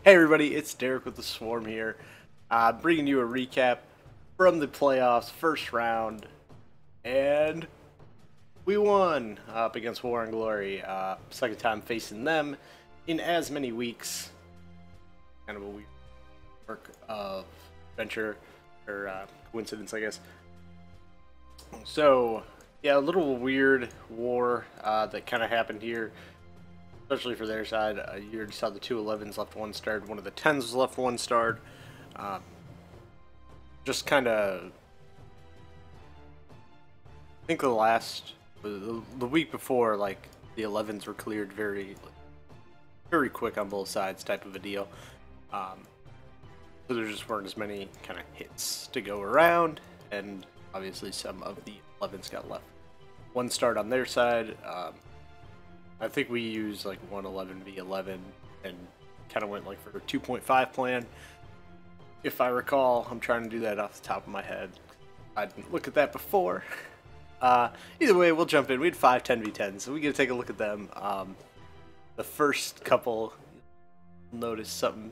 Hey everybody, it's Derek with the Swarm here, bringing you a recap from the playoffs, first round, and we won up against War and Glory. Second time facing them in as many weeks. Kind of a weird work of venture, or coincidence, I guess. So, yeah, a little weird war that kind of happened here. Especially for their side, you already saw the two 11s left one starred, one of the 10s was left one starred. Just kind of, I think the week before, like the 11s were cleared very quick on both sides, type of a deal. So there just weren't as many kind of hits to go around, and obviously some of the 11s got left one start on their side. I think we used like 111v11 and kind of went like for a 2.5 plan. If I recall, I'm trying to do that off the top of my head. I didn't look at that before. Either way, we'll jump in. We had 5 10v10s, so we get to take a look at them. The first couple, notice something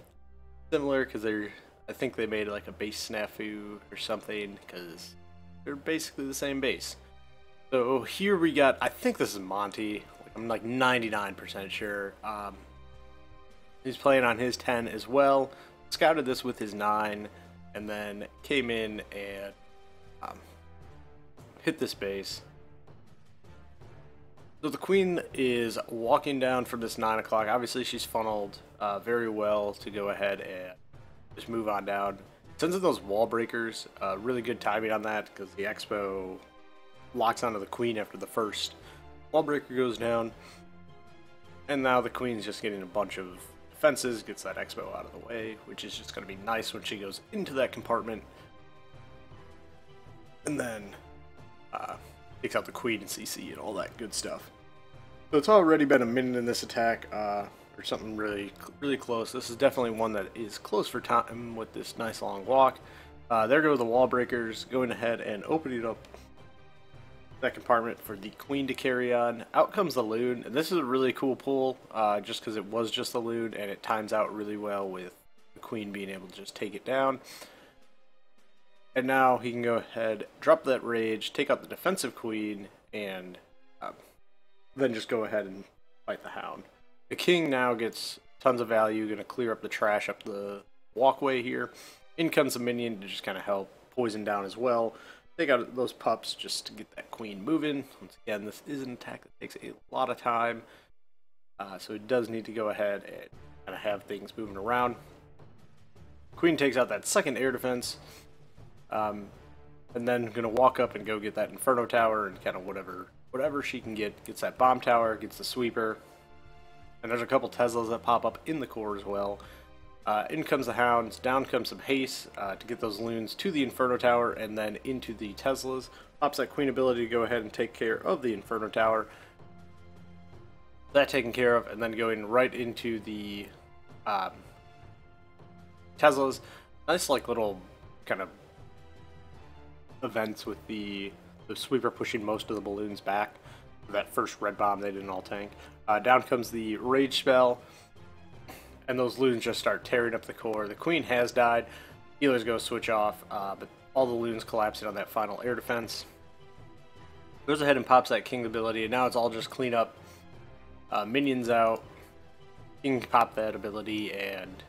similar because I think they made like a base snafu or something because they're basically the same base. So here we got, I think this is Monty. I'm like 99% sure. He's playing on his 10 as well. Scouted this with his 9, and then came in and hit this base. So the queen is walking down from this 9 o'clock. Obviously, she's funneled very well to go ahead and just move on down. Sends in those wall breakers. Really good timing on that because the expo locks onto the queen after the first wall breaker goes down, and now the queen's just getting a bunch of defenses, gets that expo out of the way, which is just going to be nice when she goes into that compartment, and then takes out the queen and CC and all that good stuff. So it's already been a minute in this attack, or something really close. This is definitely one that is close for time with this nice long walk. There go the wall breakers, going ahead and opening up that compartment for the queen to carry on. Out comes the loon, and this is a really cool pull, just because it was just the loon, and it times out really well with the queen being able to just take it down. And now he can go ahead, drop that rage, take out the defensive queen, and then just go ahead and fight the hound. The king now gets tons of value, going to clear up the trash up the walkway here. In comes a minion to just kind of help poison down as well. Take out those pups just to get that queen moving. Once again, this is an attack that takes a lot of time, so it does need to go ahead and kind of have things moving around. Queen takes out that second air defense, and then going to walk up and go get that Inferno Tower and kind of whatever she can get. Gets that Bomb Tower, gets the Sweeper, and there's a couple Teslas that pop up in the core as well. In comes the hounds, down comes some haste to get those loons to the Inferno Tower and then into the Teslas. Pops that queen ability to go ahead and take care of the Inferno Tower. That taken care of, and then going right into the Teslas. Nice like little kind of events with the sweeper pushing most of the balloons back. That first red bomb they didn't all tank. Down comes the rage spell. And those loons just start tearing up the core. The queen has died. Healers go switch off, but all the loons collapsing on that final air defense. Goes ahead and pops that king ability, and now it's all just clean up. Minions out. King can pop that ability, and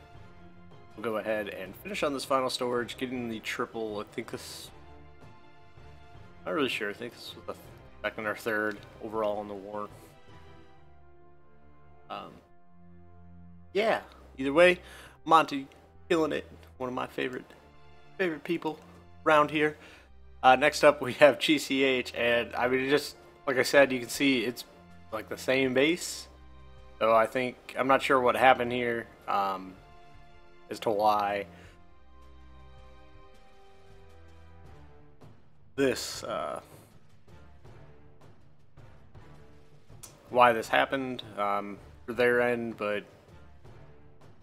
we'll go ahead and finish on this final storage, getting the triple. I think this... Not really sure. I think this was the second or third overall in the war. Yeah, either way, Monty killing it. One of my favorite people around here. Next up, we have GCH, and I mean, just like I said, you can see it's like the same base. So I think I'm not sure what happened here as to why this happened for their end, but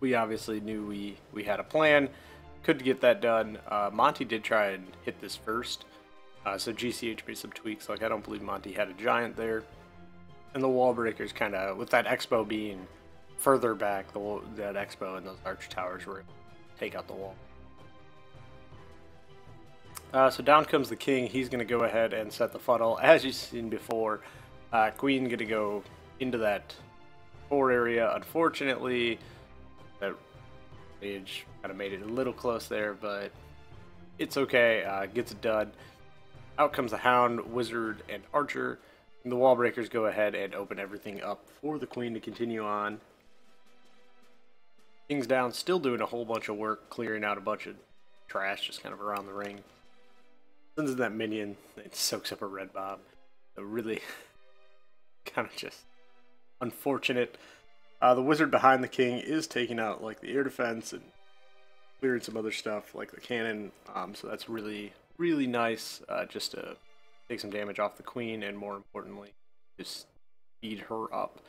we obviously knew we had a plan. Could get that done. Monty did try and hit this first, so GCH made some tweaks. Like, I don't believe Monty had a giant there. And the wall breakers kind of, with that expo being further back, that expo and those arch towers were able to take out the wall. So down comes the king. He's going to go ahead and set the funnel. As you've seen before, queen going to go into that 4 area. Unfortunately, that mage kind of made it a little close there, but it's okay. Gets it done. Out comes the hound, wizard, and archer. And the wall breakers go ahead and open everything up for the queen to continue on. King's down, still doing a whole bunch of work, clearing out a bunch of trash just kind of around the ring. Sends in that minion, it soaks up a red bomb. So really kind of just unfortunate. The wizard behind the king is taking out like the air defense and clearing some other stuff like the cannon. So that's really, really nice just to take some damage off the queen and more importantly, just speed her up.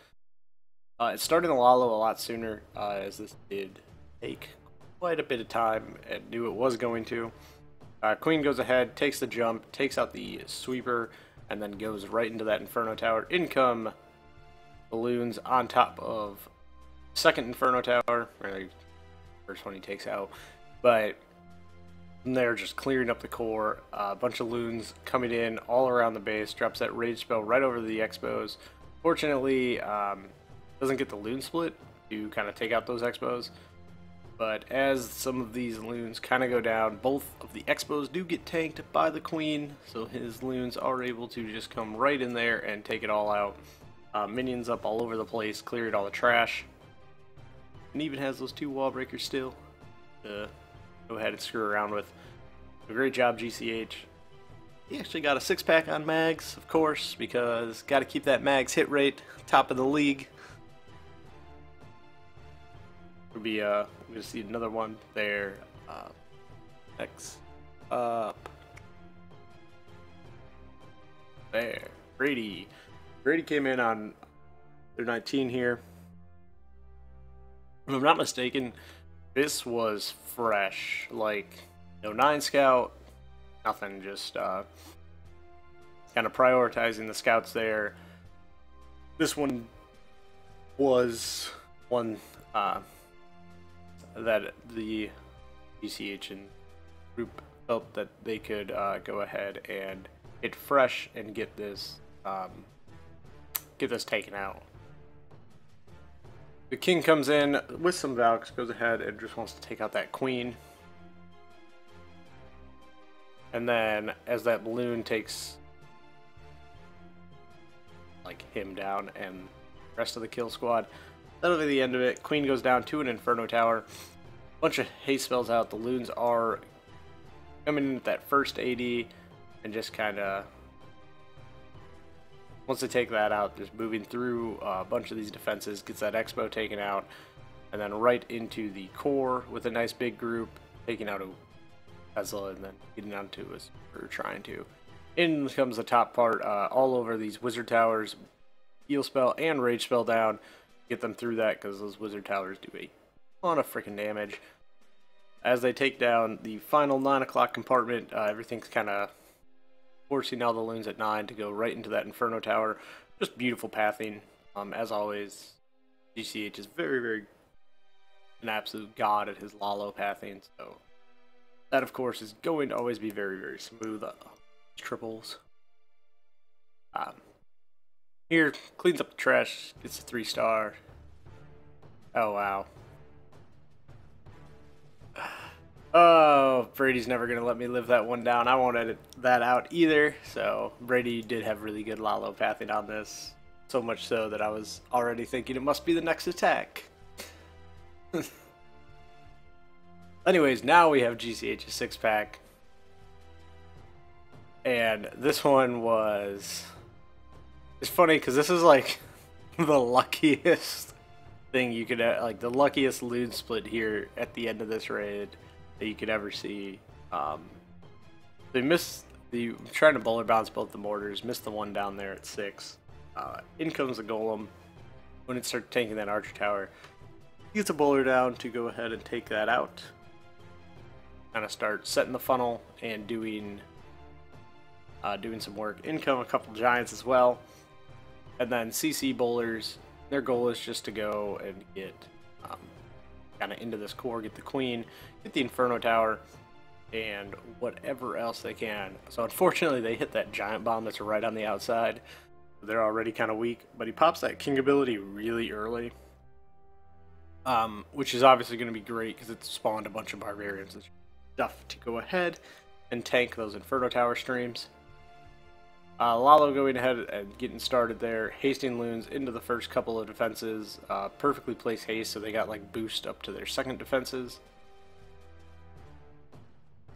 It started the Lalo a lot sooner as this did take quite a bit of time and knew it was going to. Queen goes ahead, takes the jump, takes out the sweeper, and then goes right into that Inferno Tower. In come balloons on top of second Inferno Tower, or the first one he takes out, but they're just clearing up the core. A bunch of loons coming in all around the base, drops that rage spell right over the expos. Fortunately, doesn't get the loon split to kind of take out those expos. But as some of these loons kind of go down, both of the expos do get tanked by the queen, so his loons are able to just come right in there and take it all out. Minions up all over the place, cleared all the trash, and even has those 2 wall breakers still to go ahead and screw around with. So great job, GCH. He actually got a 6-pack on mags, of course, because got to keep that mags hit rate top of the league. We'll be we're gonna see another one there. Next up, there, Brady. Brady came in on their 19 here. If I'm not mistaken, this was fresh. Like no 9 scout, nothing. Just kind of prioritizing the scouts there. This one was one. That the GCH and group felt that they could go ahead and hit fresh and get this taken out. The king comes in with some Valks, goes ahead and just wants to take out that queen. And then as that balloon takes like him down and the rest of the kill squad, that'll be the end of it. Queen goes down to an Inferno Tower. Bunch of haste spells out. The loons are coming in with that first AD and just kind of, once they take that out, just moving through a bunch of these defenses, gets that expo taken out, and then right into the core with a nice big group, taking out a Tesla and then getting onto us for trying to. In comes the top part, all over these wizard towers, heal spell and rage spell down. Get them through that because those wizard towers do a ton of freaking damage. As they take down the final 9 o'clock compartment, everything's kind of forcing all the loons at 9 to go right into that Inferno Tower. Just beautiful pathing. As always, GCH is very, very an absolute god at his Lalo pathing. So that, of course, is going to always be very, very smooth. Triples. Here, cleans up the trash, gets a 3-star. Oh, wow. Oh, Brady's never going to let me live that one down. I won't edit that out either. So, Brady did have really good Lalo pathing on this. So much so that I was already thinking it must be the next attack. Anyways, now we have GCH's 6-pack. And this one was... It's funny because this is like the luckiest thing you could, like the luckiest loon split here at the end of this raid that you could ever see. They missed the, trying to bowler bounce both the mortars, missed the one down there at 6. In comes the golem when it starts tanking that archer tower. He gets a bowler down to go ahead and take that out. Kind of start setting the funnel and doing some work. In come a couple giants as well. And then CC bowlers Their goal is just to go and get kind of into this core, get the queen, get the Inferno Tower, and whatever else they can. So unfortunately, they hit that giant bomb that's right on the outside. They're already kind of weak, but he pops that king ability really early, which is obviously going to be great because it spawned a bunch of barbarians and stuff to go ahead and tank those Inferno Tower streams. Lalo going ahead and getting started there, hasting loons into the first couple of defenses, perfectly placed haste, so they got like boost up to their second defenses.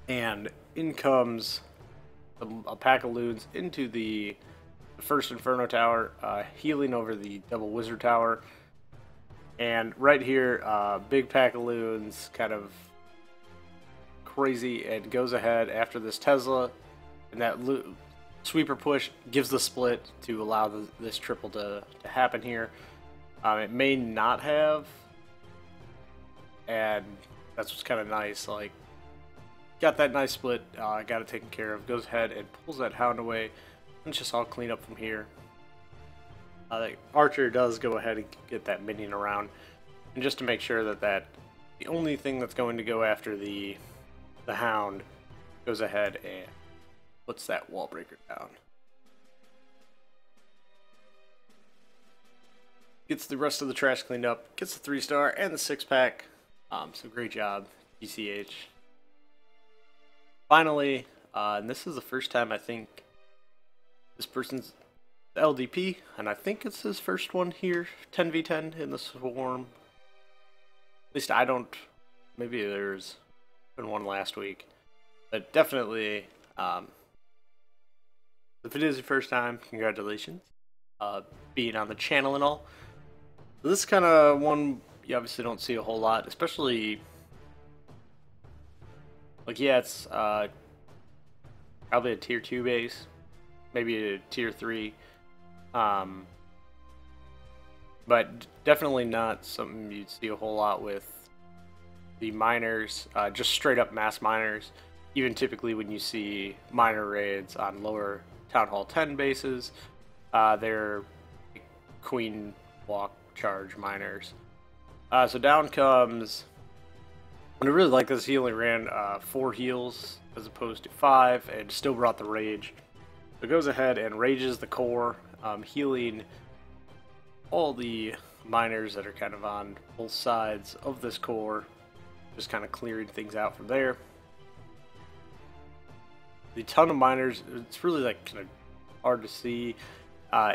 And in comes a pack of loons into the first Inferno Tower, healing over the double Wizard Tower. And right here, big pack of loons, kind of crazy, and goes ahead after this Tesla, and that sweeper push gives the split to allow this triple to happen here. It may not have, and that's what's kind of nice. Like, got that nice split, got it taken care of, goes ahead and pulls that hound away, and it's just all clean up from here. The archer does go ahead and get that minion around, and just to make sure that the only thing that's going to go after the hound goes ahead and puts that wall breaker down. Gets the rest of the trash cleaned up, gets the 3-star and the 6-pack. So great job, GCH. Finally, and this is the first time I think this person's LDP, and I think it's his first one here, 10v10 in the Swarm. At least I don't, maybe there's been one last week, but definitely, if it is your first time, congratulations, being on the channel and all. This is kind of one you obviously don't see a whole lot, especially, like, yeah, it's probably a tier 2 base, maybe a tier 3, but definitely not something you'd see a whole lot with the miners, just straight up mass miners. Even typically when you see miner raids on lower Town Hall 10 bases, they're queen walk charge miners. So down comes, and I really like this, he only ran 4 heals as opposed to 5, and still brought the rage. So it goes ahead and rages the core, healing all the miners that are kind of on both sides of this core, just kind of clearing things out from there. The ton of miners, it's really like kind of hard to see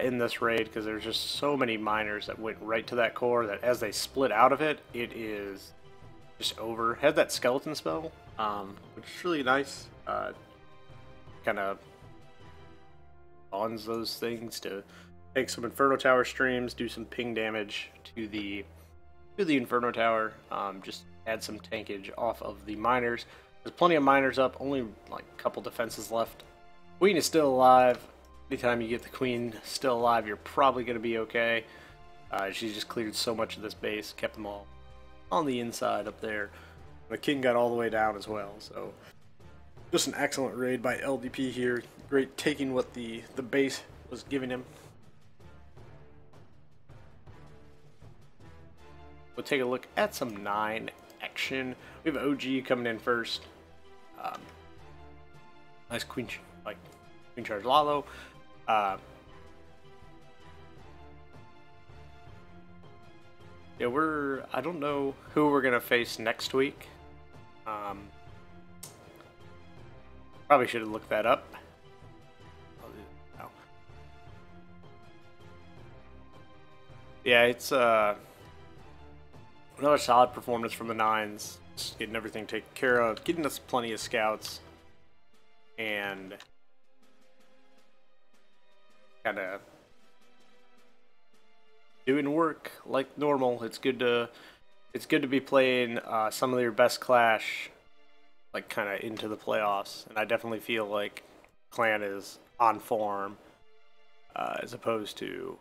in this raid because there's just so many miners that went right to that core that as they split out of it, it is just over. Had that skeleton spell, which is really nice. Kind of spawns those things to take some Inferno Tower streams, do some ping damage to the Inferno Tower, just add some tankage off of the miners. There's plenty of miners up, only like a couple defenses left. Queen is still alive. Anytime you get the queen still alive, you're probably going to be okay. She just cleared so much of this base, kept them all on the inside up there. The king got all the way down as well, so just an excellent raid by LDP here. Great taking what the base was giving him. We'll take a look at some 9 action. We have OG coming in first. Nice queen charge Lalo. Yeah, I don't know who we're gonna face next week. Probably should have looked that up. No. Yeah, it's another solid performance from the 9s. Just getting everything taken care of, getting us plenty of scouts, and kind of doing work like normal. It's good to be playing some of your best Clash, like kind of into the playoffs, and I definitely feel like Clan is on form as opposed to,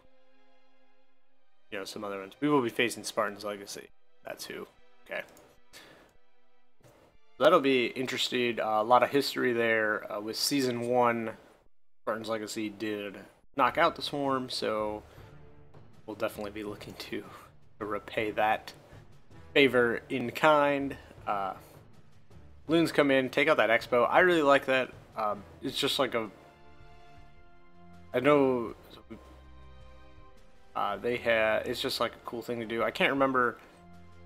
you know, some other ones. We will be facing Spartan's Legacy. That's who. Okay. That'll be interesting. A lot of history there. With Season 1, Spartan's Legacy did knock out the Swarm, so we'll definitely be looking to repay that favor in kind. Loons come in, take out that Expo. I really like that. It's just like a... I know it's just like a cool thing to do. I can't remember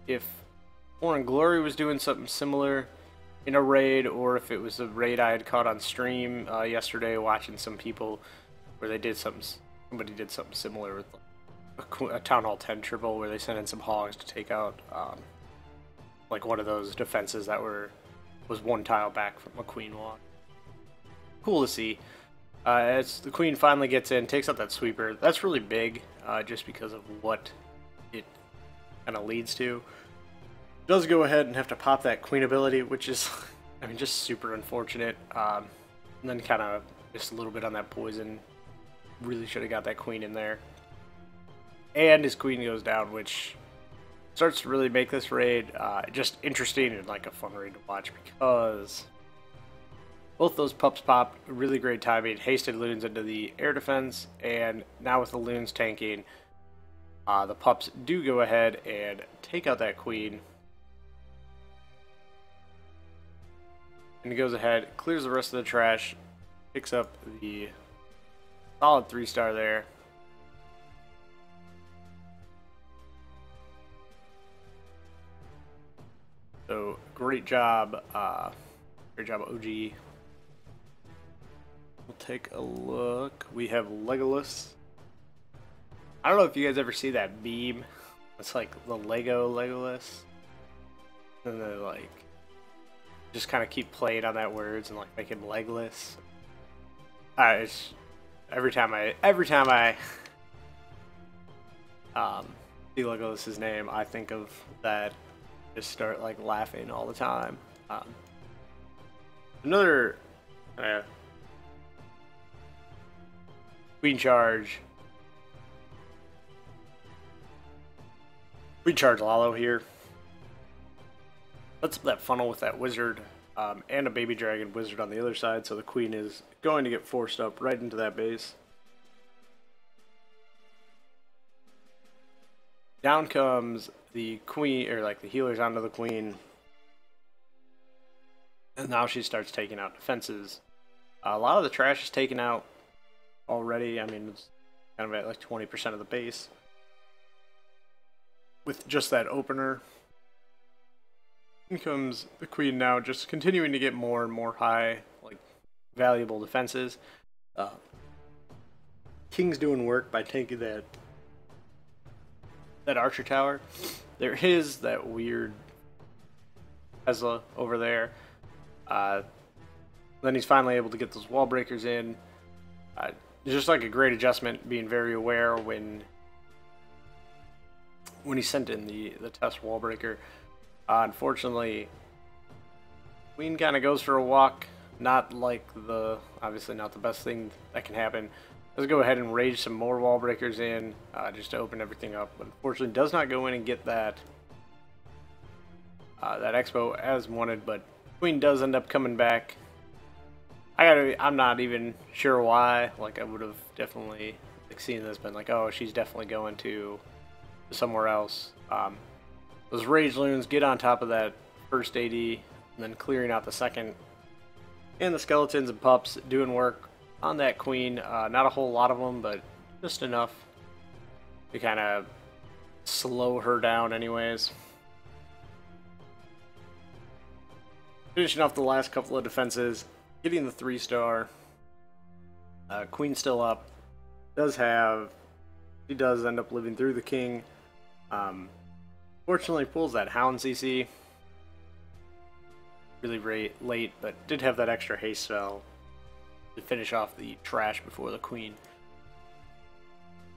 if Foreign Glory was doing something similar in a raid, or if it was a raid I had caught on stream yesterday, watching some people where they did something. Somebody did something similar with a Town Hall 10 triple, where they sent in some hogs to take out like one of those defenses that was one tile back from a queen walk. Cool to see. As the queen finally gets in, takes out that sweeper. That's really big, just because of what it kind of leads to. Does go ahead and have to pop that queen ability, which is, I mean, just super unfortunate. And then kind of just a little bit on that poison. Really should have got that queen in there. And his queen goes down, which starts to really make this raid just interesting and like a fun raid to watch, because both those pups pop, really great timing, hasted loons into the air defense, and now with the loons tanking, the pups do go ahead and take out that queen. And he goes ahead, clears the rest of the trash, picks up the solid 3-star there. So great job OG. We'll take a look. We have Legolis. I don't know if you guys ever see that meme. It's like the Legolis. And they like just kind of keep playing on that words and like make him legless. It's every time I see Legolis' name, I think of that. Just start like laughing all the time. Another Queen charge Lalo here. Let's that funnel with that wizard and a baby dragon wizard on the other side, so the queen is going to get forced up right into that base. Down comes the queen, or like the healers onto the queen. And now she starts taking out defenses. A lot of the trash is taken out already. I mean, it's kind of at like 20% of the base. With just that opener. In comes the queen now, just continuing to get more and more high, like, valuable defenses. King's doing work by taking that archer tower. There is that weird Tesla over there. Then he's finally able to get those wall breakers in. It's just like a great adjustment, being very aware when he sent in the test wall breaker. Unfortunately, queen kind of goes for a walk. Not like obviously not the best thing that can happen. Let's go ahead and rage some more wall breakers in, just to open everything up. But unfortunately, does not go in and get that expo as wanted. But queen does end up coming back. I'm not even sure why. Like, I would have definitely seen this, been like, oh, she's definitely going to somewhere else. Those rage loons get on top of that first AD, and then clearing out the second. And the skeletons and pups doing work on that queen. Not a whole lot of them, but just enough to kind of slow her down anyways. Finishing off the last couple of defenses, getting the 3-star. Queen still up. She does end up living through the king. Fortunately pulls that hound CC. Really late, but did have that extra haste spell to finish off the trash before the queen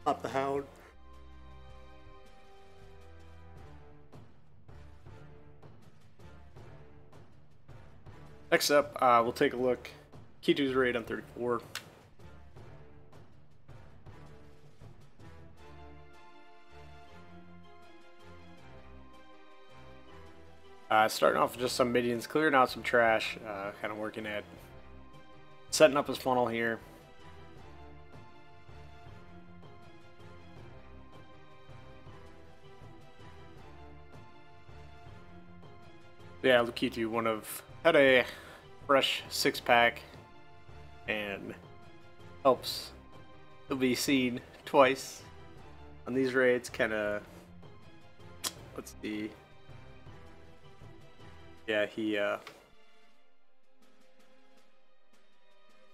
popped the hound. Next up, we'll take a look. Kitu's raid on 34. Starting off with just some minions, clearing out some trash, kind of working at setting up his funnel here. Yeah, Luku had a fresh 6-pack and helps. He'll be seen twice on these raids. Kind of, let's see. Yeah, he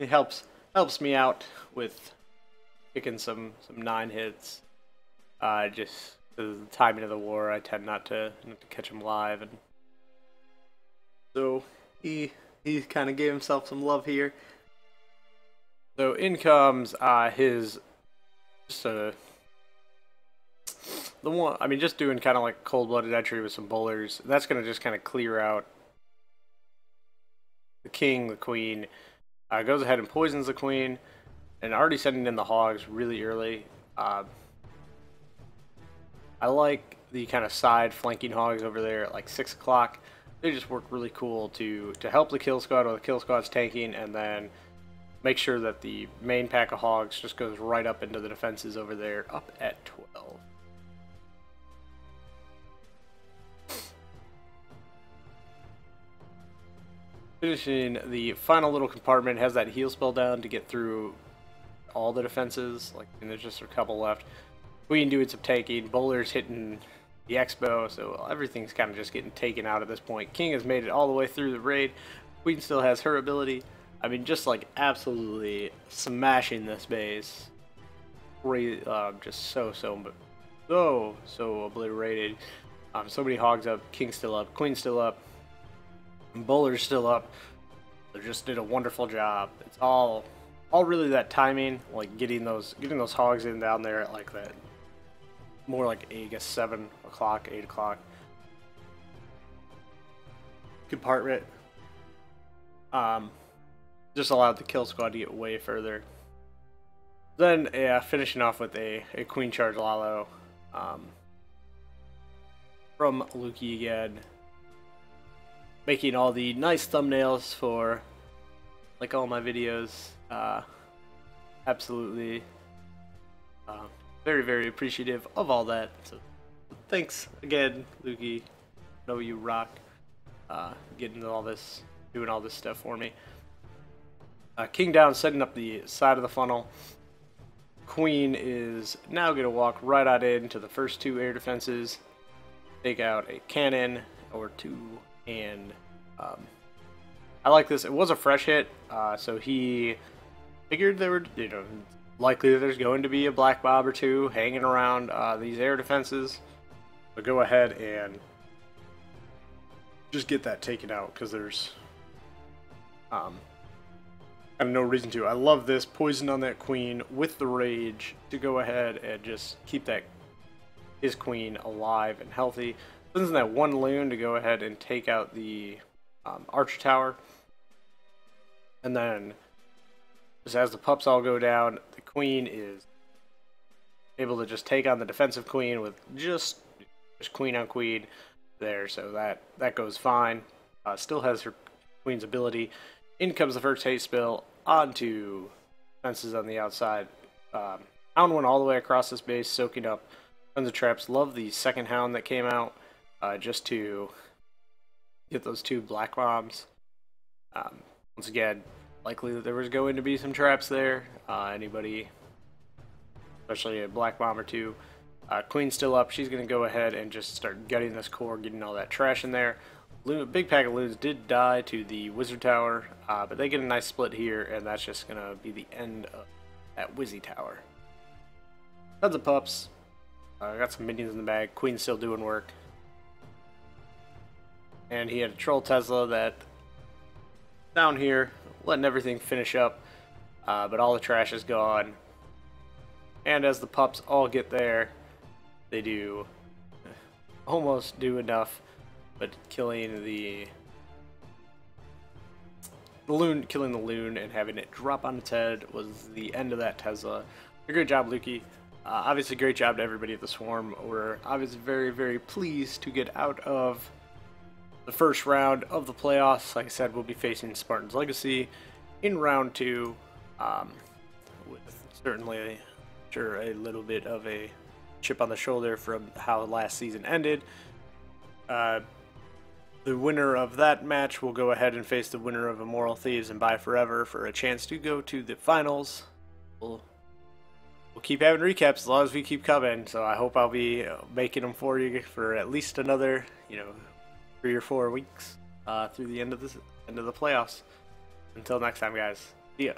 helps me out with kicking some 9 hits. Just the timing of the war, I tend not to catch him live, and so he kind of gave himself some love here. So in comes his just the one. I mean, just doing kind of like cold-blooded entry with some bowlers. That's gonna just kind of clear out the king, the queen. Goes ahead and poisons the queen, and already sending in the hogs really early. I like the kind of side flanking hogs over there at like 6 o'clock. They just work really cool to help the kill squad while the kill squad's tanking, and then make sure that the main pack of hogs just goes right up into the defenses over there, up at 12. Finishing the final little compartment, has that heal spell down to get through all the defenses, like, and there's just a couple left. Queen doing some tanking, bowlers hitting the expo, so everything's kind of just getting taken out at this point. King has made it all the way through the raid. Queen still has her ability. I mean, just like absolutely smashing this base. Just so obliterated. So many hogs up, King's still up, Queen's still up, and bowler's still up. They just did a wonderful job. It's all really that timing, like getting those hogs in down there at like that. More like, I guess, 7 o'clock, 8 o'clock compartment. Just allowed the kill squad to get way further. Then, yeah, finishing off with a queen charge Lalo from Luku again. Making all the nice thumbnails for like all my videos. Absolutely. Very, very appreciative of all that. So thanks again, Luku. Know you rock. Getting all this, doing all this stuff for me. King down, setting up the side of the funnel. Queen is now going to walk right out into the first 2 air defenses. Take out a cannon or 2, and I like this. It was a fresh hit, so he figured there were, likely there's going to be a black bob or 2 hanging around these air defenses. So go ahead and just get that taken out, because there's kind of no reason to. I love this poison on that queen with the rage to go ahead and just keep his queen alive and healthy. Sends in that 1 loon to go ahead and take out the archer tower, and then just as the pups all go down, the queen is able to just take on the defensive queen with just queen on queen there, so that goes fine. Still has her queen's ability. In comes the first haste spell onto fences on the outside. Hound went all the way across this base, soaking up tons of traps. Love the second hound that came out just to get those 2 black bombs. Once again, likely that there was going to be some traps there. Anybody, especially a black bomb or 2. Queen's still up. She's going to go ahead and just start gutting this core, getting all that trash in there. Big pack of loons did die to the wizard tower, but they get a nice split here, and that's just going to be the end of that wizzy tower. Tons of pups. Got some minions in the bag. Queen's still doing work. And he had a troll Tesla that down here, letting everything finish up, but all the trash is gone. And as the pups all get there, they do almost do enough, but killing the loon and having it drop on its head was the end of that Tesla. Great job, Luku. Obviously, great job to everybody at the Swarm. We're obviously very, very pleased to get out of the first round of the playoffs. Like I said, we'll be facing Spartan's Legacy in round 2, with certainly, sure, a little bit of a chip on the shoulder from how last season ended. The winner of that match will go ahead and face the winner of Immoral Thieves and Buy Forever for a chance to go to the finals. We'll keep having recaps as long as we keep coming, so I hope I'll be making them for you for at least another, 3 or 4 weeks through the end of the playoffs. Until next time, guys. See ya.